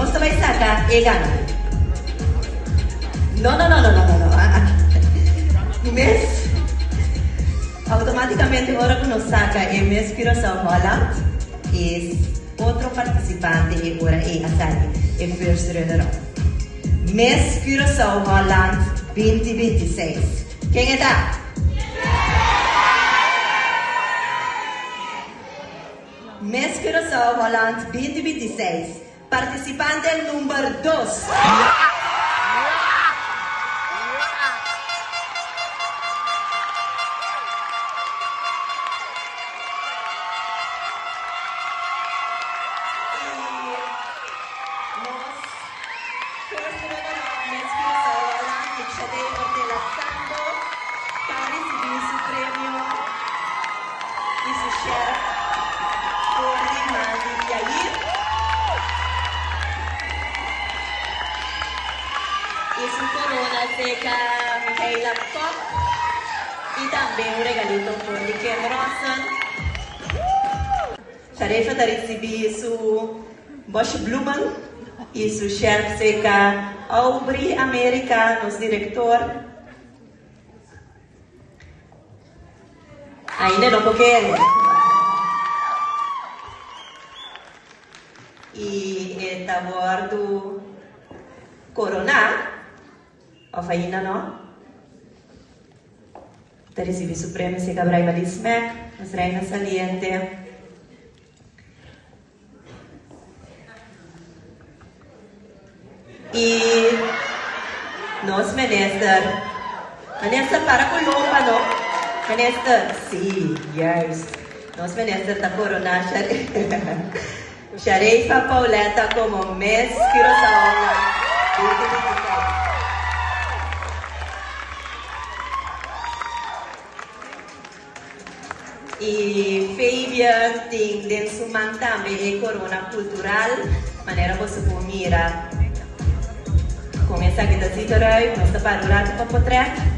Nossa vai sacar e gana. No. Mes, automáticamente ahora que nos saca el mes Curaçao Holland es otro participante y ahora es Asani, el first runner-up. Mes Curaçao Holland 2026. ¿Quién está? Mes Curaçao Holland 2026. Participante número 2. E também um regalito por Liken Rosen. Tarefa de receber su Bosch Blumen e su chef seca Aubrey America, nosso diretor. Ainda não quero. E está bordo Corona. Of ainda não? Da recebi su premio se Gabriel Lismek, nos reina saliente. E nos minister para Colomba, não? Minister, sim, yes. Nos minister da Corona, Sharifa Pauleta como Miss Curaçao. E Fabian tem su man também Corona Cultural, maneira você pode mirar com essa guitarra, nós estamos para o rato para